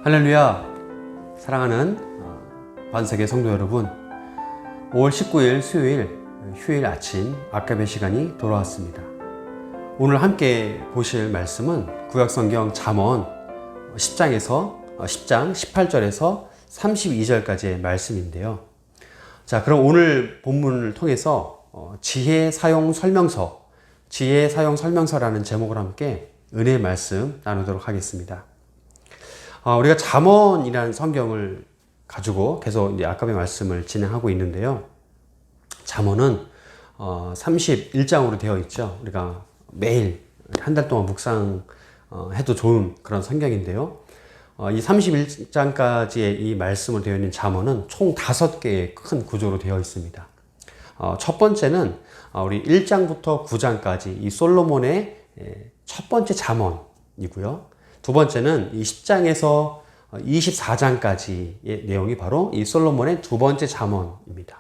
할렐루야. 사랑하는 반세계 성도 여러분, 5월 19일 수요일 휴일 아침 아까의 시간이 돌아왔습니다. 오늘 함께 보실 말씀은 구약성경 잠언 10장 18절에서 32절까지의 말씀인데요. 자, 그럼 오늘 본문을 통해서 지혜 사용 설명서라는 제목으로 함께 은혜의 말씀 나누도록 하겠습니다. 우리가 잠언이라는 성경을 가지고 계속 이제 아까의 말씀을 진행하고 있는데요. 잠언은 31장으로 되어 있죠. 우리가 매일 한 달 동안 묵상해도 좋은 그런 성경인데요. 이 31장까지의 이 말씀으로 되어 있는 잠언은 총 5개의 큰 구조로 되어 있습니다. 첫 번째는 우리 1장부터 9장까지 이 솔로몬의 첫 번째 잠언이고요. 두 번째는 이 10장에서 24장까지의 내용이 바로 이 솔로몬의 두 번째 잠언입니다.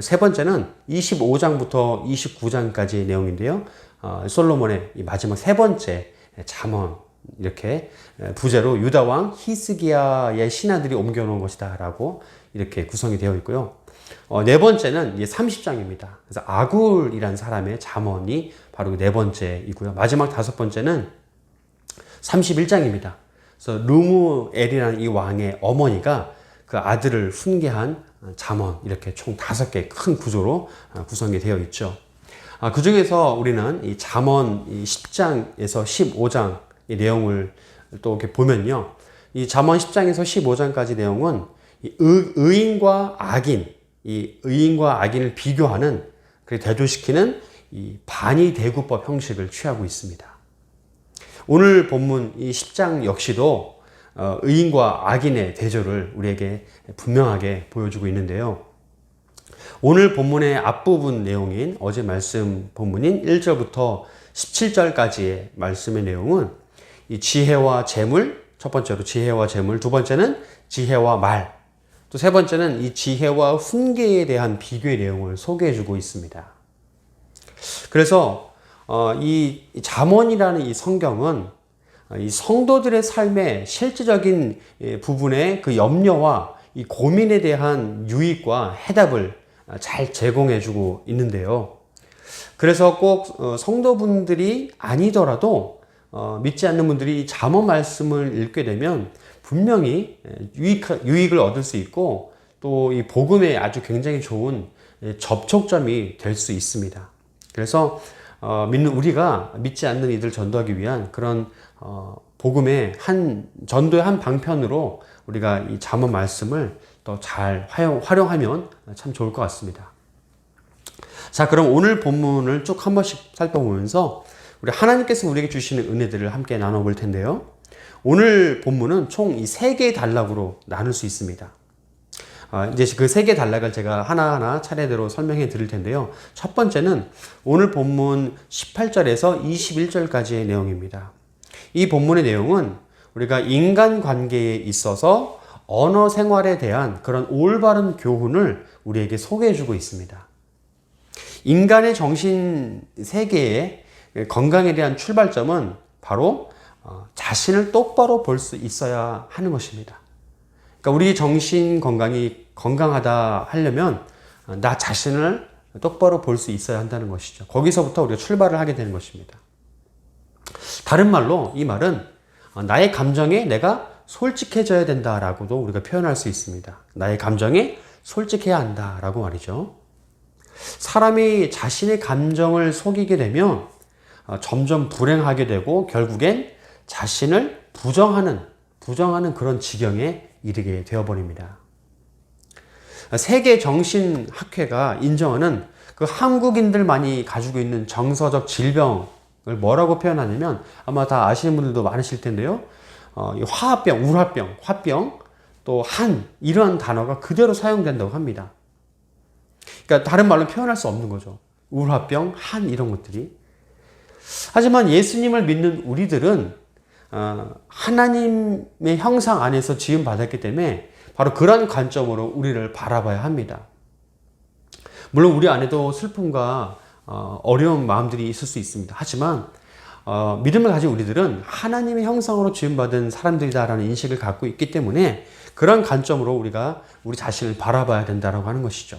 세 번째는 25장부터 29장까지의 내용인데요. 솔로몬의 이 마지막 세 번째 잠언, 이렇게 부제로 유다왕 히스기야의 신하들이 옮겨놓은 것이다 라고 이렇게 구성이 되어 있고요. 네 번째는 30장입니다. 그래서 아굴이라는 사람의 잠언이 바로 네 번째이고요. 마지막 다섯 번째는 31장입니다. 그래서 르무엘이라는 이 왕의 어머니가 그 아들을 훈계한 잠언, 이렇게 총 5개 큰 구조로 구성이 되어 있죠. 그 중에서 우리는 이 잠언 10장에서 15장의 내용을 또 이렇게 보면요. 이 잠언 10장에서 15장까지 내용은 의인과 악인을 비교하는, 그리고 대조시키는 이 반의대구법 형식을 취하고 있습니다. 오늘 본문 이 10장 역시도 의인과 악인의 대조를 우리에게 분명하게 보여주고 있는데요. 오늘 본문의 앞부분 내용인 어제 말씀 본문인 1절부터 17절까지의 말씀의 내용은 이 지혜와 재물, 첫 번째로 지혜와 재물, 두 번째는 지혜와 말, 또 세 번째는 이 지혜와 훈계에 대한 비교의 내용을 소개해주고 있습니다. 그래서 이 잠언이라는 이 성경은 이 성도들의 삶의 실질적인 부분의 그 염려와 이 고민에 대한 유익과 해답을 잘 제공해주고 있는데요. 그래서 꼭 성도분들이 아니더라도 믿지 않는 분들이 잠언 말씀을 읽게 되면 분명히 유익을 얻을 수 있고, 또 이 복음에 아주 굉장히 좋은 접촉점이 될 수 있습니다. 그래서 믿는 우리가 믿지 않는 이들 전도하기 위한 그런 복음의 전도의 한 방편으로 우리가 이 잠언 말씀을 더 잘 활용하면 참 좋을 것 같습니다. 자, 그럼 오늘 본문을 쭉 한 번씩 살펴보면서 우리 하나님께서 우리에게 주시는 은혜들을 함께 나눠볼 텐데요. 오늘 본문은 총 이 3개의 단락으로 나눌 수 있습니다. 이제 그 3개의 단락을 제가 하나하나 차례대로 설명해 드릴 텐데요. 첫 번째는 오늘 본문 18절에서 21절까지의 내용입니다. 이 본문의 내용은 우리가 인간 관계에 있어서 언어 생활에 대한 그런 올바른 교훈을 우리에게 소개해 주고 있습니다. 인간의 정신 세계의 건강에 대한 출발점은 바로 자신을 똑바로 볼 수 있어야 하는 것입니다. 그러니까 우리 정신 건강이 건강하다 하려면 나 자신을 똑바로 볼 수 있어야 한다는 것이죠. 거기서부터 우리가 출발을 하게 되는 것입니다. 다른 말로 이 말은 나의 감정에 내가 솔직해져야 된다라고도 우리가 표현할 수 있습니다. 나의 감정에 솔직해야 한다라고 말이죠. 사람이 자신의 감정을 속이게 되면 점점 불행하게 되고 결국엔 자신을 부정하는 그런 지경에 이르게 되어버립니다. 세계 정신학회가 인정하는 그 한국인들만이 가지고 있는 정서적 질병을 뭐라고 표현하냐면, 아마 다 아시는 분들도 많으실 텐데요. 화병, 우울화병, 화병, 또 이러한 단어가 그대로 사용된다고 합니다. 그러니까 다른 말로 표현할 수 없는 거죠. 우울화병, 이런 것들이. 하지만 예수님을 믿는 우리들은 하나님의 형상 안에서 지음 받았기 때문에 바로 그런 관점으로 우리를 바라봐야 합니다. 물론 우리 안에도 슬픔과 어려운 마음들이 있을 수 있습니다. 하지만 믿음을 가진 우리들은 하나님의 형상으로 지음받은 사람들이다라는 인식을 갖고 있기 때문에 그런 관점으로 우리가 우리 자신을 바라봐야 된다라고 하는 것이죠.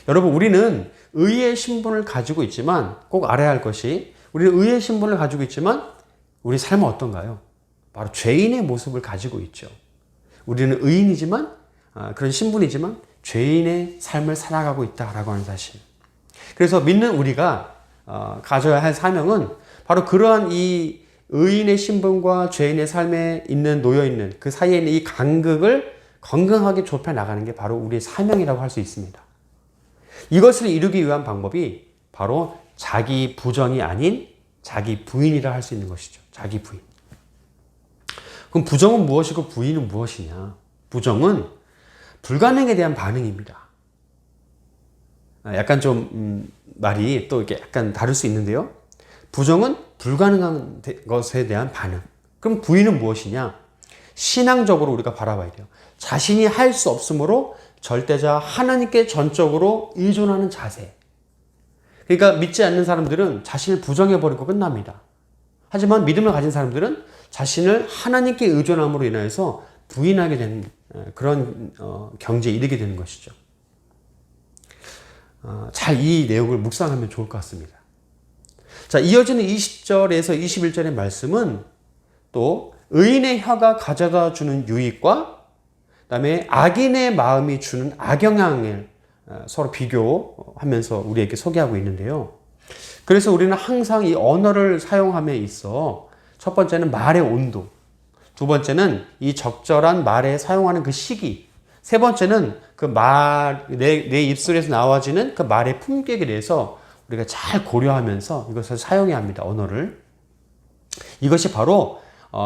여러분, 우리는 의의 신분을 가지고 있지만 꼭 알아야 할 것이, 우리는 의의 신분을 가지고 있지만 우리 삶은 어떤가요? 바로 죄인의 모습을 가지고 있죠. 우리는 의인이지만, 그런 신분이지만 죄인의 삶을 살아가고 있다라고 하는 사실. 그래서 믿는 우리가 가져야 할 사명은 바로 그러한 이 의인의 신분과 죄인의 삶에 놓여 있는 그 사이에 있는 이 간극을 건강하게 좁혀 나가는 게 바로 우리의 사명이라고 할 수 있습니다. 이것을 이루기 위한 방법이 바로 자기 부정이 아닌 자기 부인이라 할 수 있는 것이죠. 자기 부인. 그럼 부정은 무엇이고 부인은 무엇이냐? 부정은 불가능에 대한 반응입니다. 약간 좀 말이 또 이렇게 약간 다를 수 있는데요. 부정은 불가능한 것에 대한 반응. 그럼 부인은 무엇이냐? 신앙적으로 우리가 바라봐야 돼요. 자신이 할 수 없으므로 절대자 하나님께 전적으로 의존하는 자세. 그러니까 믿지 않는 사람들은 자신을 부정해버리고 끝납니다. 하지만 믿음을 가진 사람들은 자신을 하나님께 의존함으로 인하여서 부인하게 되는 그런 경지에 이르게 되는 것이죠. 잘 이 내용을 묵상하면 좋을 것 같습니다. 자, 이어지는 20절에서 21절의 말씀은 또 의인의 혀가 가져다 주는 유익과 그다음에 악인의 마음이 주는 악영향을 서로 비교하면서 우리에게 소개하고 있는데요. 그래서 우리는 항상 이 언어를 사용함에 있어 첫 번째는 말의 온도, 두 번째는 이 적절한 말에 사용하는 그 시기, 세 번째는 그 내 입술에서 나와지는 그 말의 품격에 대해서 우리가 잘 고려하면서 이것을 사용해야 합니다. 언어를. 이것이 바로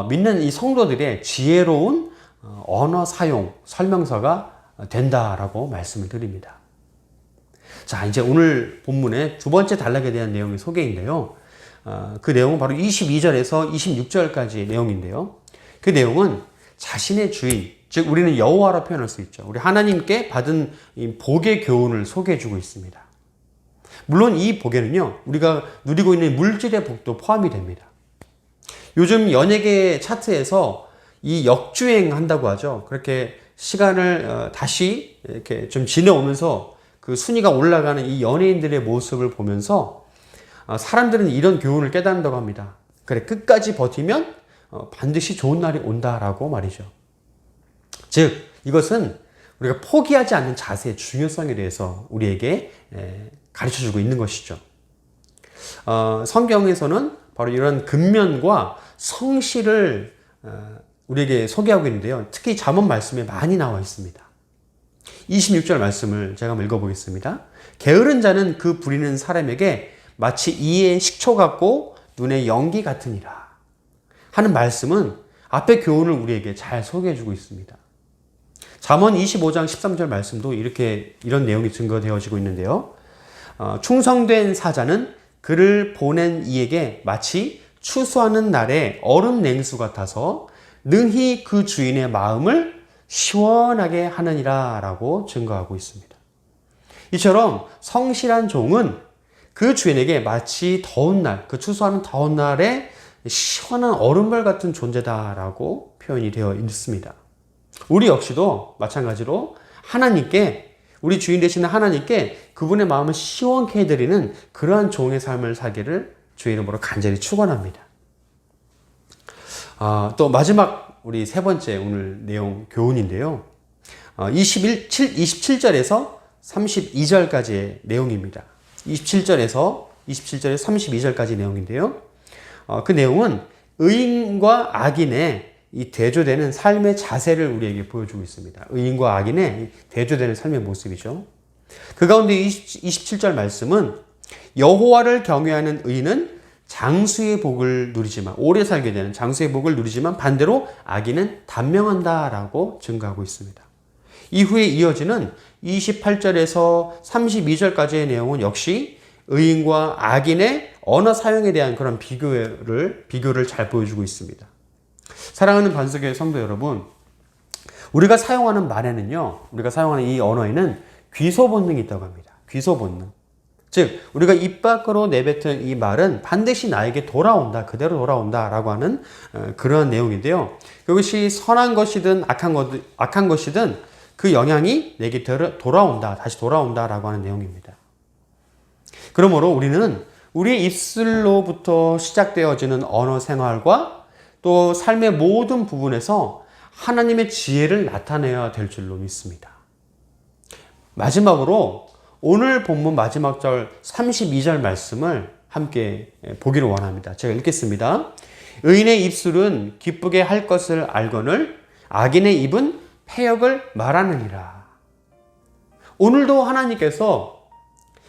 믿는 이 성도들의 지혜로운 언어 사용 설명서가 된다라고 말씀을 드립니다. 자, 이제 오늘 본문의 두 번째 단락에 대한 내용의 소개인데요. 그 내용은 바로 22절에서 26절까지의 내용인데요. 그 내용은 자신의 주인, 즉 우리는 여호와라 표현할 수 있죠. 우리 하나님께 받은 이 복의 교훈을 소개해 주고 있습니다. 물론 이 복에는요, 우리가 누리고 있는 물질의 복도 포함이 됩니다. 요즘 연예계 차트에서 이 역주행한다고 하죠. 그렇게 시간을 다시 이렇게 좀 지나오면서 그 순위가 올라가는 이 연예인들의 모습을 보면서 사람들은 이런 교훈을 깨닫는다고 합니다. 그래, 끝까지 버티면 반드시 좋은 날이 온다라고 말이죠. 즉, 이것은 우리가 포기하지 않는 자세의 중요성에 대해서 우리에게 가르쳐주고 있는 것이죠. 성경에서는 바로 이런 근면과 성실을 우리에게 소개하고 있는데요. 특히 잠언 말씀에 많이 나와 있습니다. 26절 말씀을 제가 한번 읽어보겠습니다. 게으른 자는 그 부리는 사람에게 마치 이의 식초 같고 눈의 연기 같으니라 하는 말씀은 앞의 교훈을 우리에게 잘 소개해주고 있습니다. 잠언 25장 13절 말씀도 이런 내용이 증거되어지고 있는데요. 충성된 사자는 그를 보낸 이에게 마치 추수하는 날에 얼음 냉수 같아서 능히 그 주인의 마음을 시원하게 하느니라 라고 증거하고 있습니다. 이처럼 성실한 종은 그 주인에게 마치 더운 날, 그 추수하는 더운 날에 시원한 얼음물 같은 존재다라고 표현이 되어 있습니다. 우리 역시도 마찬가지로 하나님께, 우리 주인 되시는 하나님께 그분의 마음을 시원케 해드리는 그러한 종의 삶을 살기를 주의 이름으로 간절히 축원합니다. 또 마지막 우리 세 번째 오늘 내용 교훈인데요. 27절에서 32절까지의 내용입니다. 27절에서 32절까지 내용인데요. 그 내용은 의인과 악인의 이 대조되는 삶의 자세를 우리에게 보여주고 있습니다. 의인과 악인의 대조되는 삶의 모습이죠. 그 가운데 27절 말씀은 여호와를 경외하는 의인은 장수의 복을 누리지만, 오래 살게 되는 장수의 복을 누리지만 반대로 악인은 단명한다라고 증거하고 있습니다. 이후에 이어지는 28절에서 32절까지의 내용은 역시 의인과 악인의 언어 사용에 대한 그런 비교를 잘 보여주고 있습니다. 사랑하는 반석의 성도 여러분, 우리가 사용하는 말에는요, 우리가 사용하는 이 언어에는 귀소 본능이 있다고 합니다. 귀소 본능. 즉 우리가 입 밖으로 내뱉은 이 말은 반드시 나에게 돌아온다, 그대로 돌아온다라고 하는 그런 내용인데요. 그것이 선한 것이든 악한 것이든 그 영향이 내게 돌아온다, 다시 돌아온다라고 하는 내용입니다. 그러므로 우리는 우리의 입술로부터 시작되어지는 언어 생활과 또 삶의 모든 부분에서 하나님의 지혜를 나타내야 될 줄로 믿습니다. 마지막으로 오늘 본문 마지막 절 32절 말씀을 함께 보기를 원합니다. 제가 읽겠습니다. 의인의 입술은 기쁘게 할 것을 알거늘 악인의 입은 패역을 말하느니라. 오늘도 하나님께서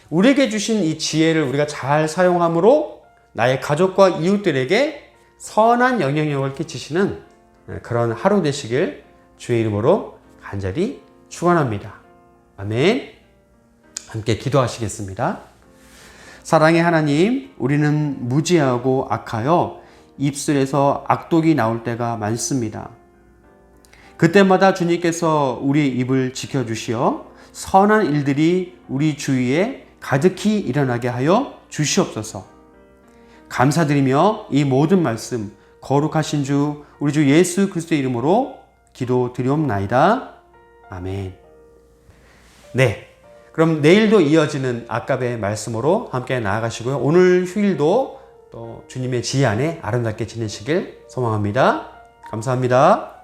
우리에게 주신 이 지혜를 우리가 잘 사용함으로 나의 가족과 이웃들에게 선한 영향력을 끼치시는 그런 하루 되시길 주의 이름으로 간절히 축원합니다. 아멘. 함께 기도하시겠습니다. 사랑의 하나님, 우리는 무지하고 악하여 입술에서 악독이 나올 때가 많습니다. 그때마다 주님께서 우리 입을 지켜주시어 선한 일들이 우리 주위에 가득히 일어나게 하여 주시옵소서. 감사드리며 이 모든 말씀 거룩하신 주 우리 주 예수 그리스도의 이름으로 기도드리옵나이다. 아멘. 네, 그럼 내일도 이어지는 아깝의 말씀으로 함께 나아가시고요. 오늘 휴일도 또 주님의 지혜 안에 아름답게 지내시길 소망합니다. 감사합니다.